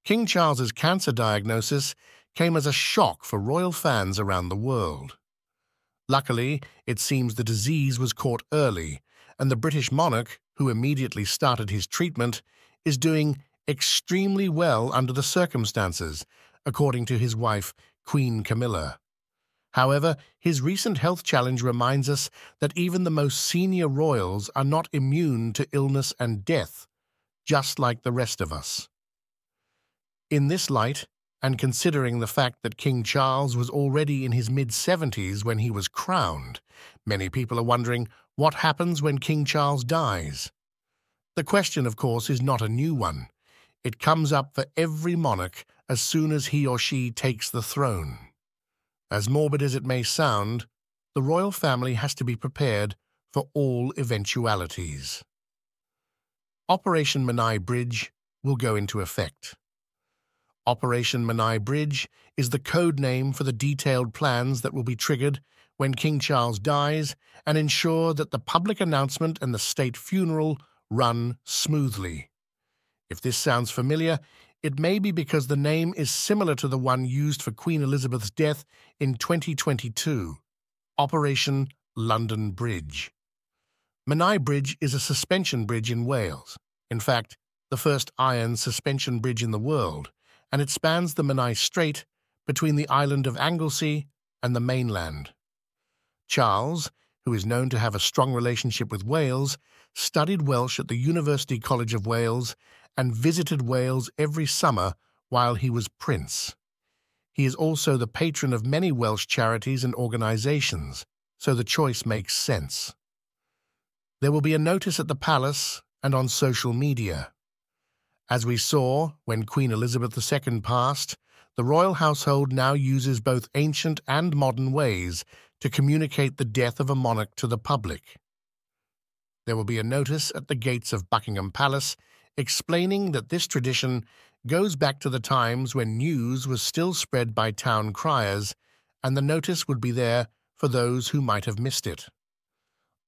King Charles's cancer diagnosis came as a shock for royal fans around the world. Luckily, it seems the disease was caught early, and the British monarch, who immediately started his treatment, is doing extremely well under the circumstances, according to his wife, Queen Camilla. However, his recent health challenge reminds us that even the most senior royals are not immune to illness and death, just like the rest of us. In this light, and considering the fact that King Charles was already in his mid-70s when he was crowned, many people are wondering what happens when King Charles dies. The question, of course, is not a new one. It comes up for every monarch as soon as he or she takes the throne. As morbid as it may sound, the royal family has to be prepared for all eventualities. Operation Manai Bridge will go into effect. Operation Manai Bridge is the code name for the detailed plans that will be triggered when King Charles dies and ensure that the public announcement and the state funeral run smoothly. If this sounds familiar, it may be because the name is similar to the one used for Queen Elizabeth's death in 2022, Operation London Bridge. Manai Bridge is a suspension bridge in Wales, in fact, the first iron suspension bridge in the world, and it spans the Manai Strait between the island of Anglesey and the mainland. Charles, who is known to have a strong relationship with Wales, studied Welsh at the University College of Wales and visited Wales every summer while he was prince. He is also the patron of many Welsh charities and organisations, so the choice makes sense. There will be a notice at the palace and on social media. As we saw when Queen Elizabeth II passed, the royal household now uses both ancient and modern ways to communicate the death of a monarch to the public. There will be a notice at the gates of Buckingham Palace explaining that this tradition goes back to the times when news was still spread by town criers, and the notice would be there for those who might have missed it.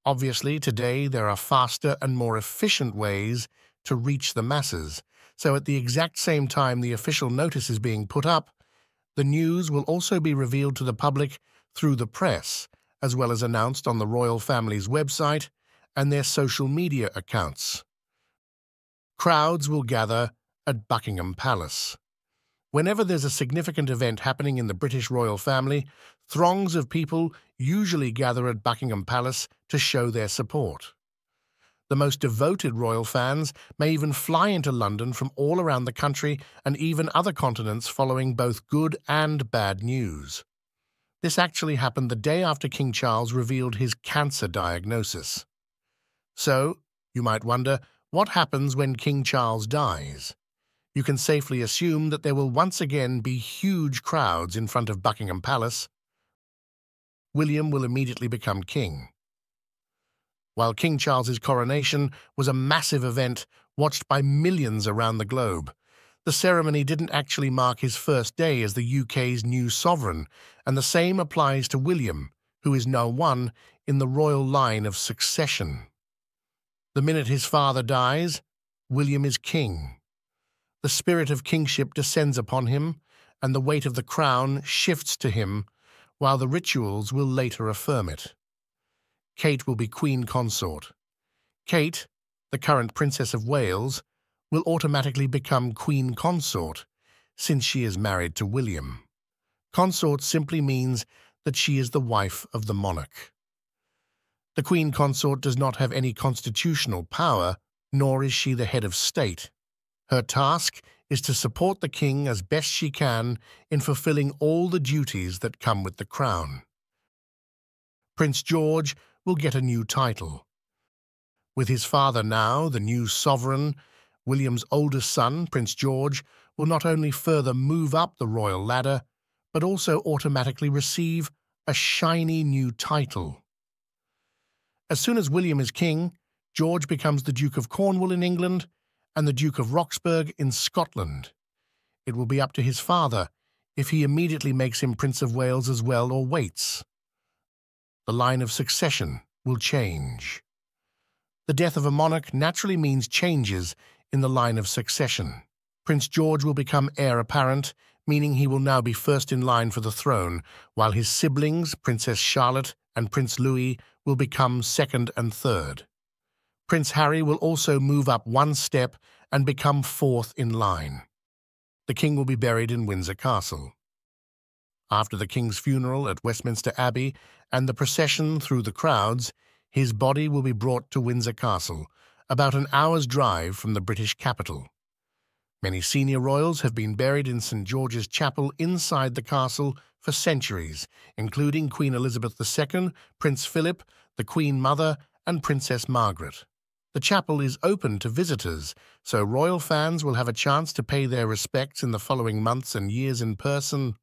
Obviously, today there are faster and more efficient ways to reach the masses, so at the exact same time the official notice is being put up, the news will also be revealed to the public through the press, as well as announced on the royal family's website and their social media accounts. Crowds will gather at Buckingham Palace. Whenever there's a significant event happening in the British royal family, throngs of people usually gather at Buckingham Palace to show their support. The most devoted royal fans may even fly into London from all around the country and even other continents following both good and bad news. This actually happened the day after King Charles revealed his cancer diagnosis. So, you might wonder, what happens when King Charles dies? You can safely assume that there will once again be huge crowds in front of Buckingham Palace. William will immediately become king. While King Charles's coronation was a massive event watched by millions around the globe, the ceremony didn't actually mark his first day as the UK's new sovereign, and the same applies to William, who is now one in the royal line of succession. The minute his father dies, William is king. The spirit of kingship descends upon him, and the weight of the crown shifts to him, while the rituals will later affirm it. Kate will be queen consort. Kate, the current Princess of Wales, will automatically become queen consort, since she is married to William. Consort simply means that she is the wife of the monarch. The queen consort does not have any constitutional power, nor is she the head of state. Her task is to support the king as best she can in fulfilling all the duties that come with the crown. Prince George will get a new title. With his father now, the new sovereign, William's oldest son, Prince George, will not only further move up the royal ladder, but also automatically receive a shiny new title. As soon as William is king, George becomes the Duke of Cornwall in England and the Duke of Roxburgh in Scotland. It will be up to his father if he immediately makes him Prince of Wales as well or waits. The line of succession will change. The death of a monarch naturally means changes in the line of succession. Prince George will become heir apparent, meaning he will now be first in line for the throne, while his siblings, Princess Charlotte and Prince Louis, will become second and third. Prince Harry will also move up one step and become fourth in line. The king will be buried in Windsor Castle. After the king's funeral at Westminster Abbey and the procession through the crowds, his body will be brought to Windsor Castle, about an hour's drive from the British capital. Many senior royals have been buried in St. George's Chapel inside the castle for centuries, including Queen Elizabeth II, Prince Philip, the Queen Mother, and Princess Margaret. The chapel is open to visitors, so royal fans will have a chance to pay their respects in the following months and years in person.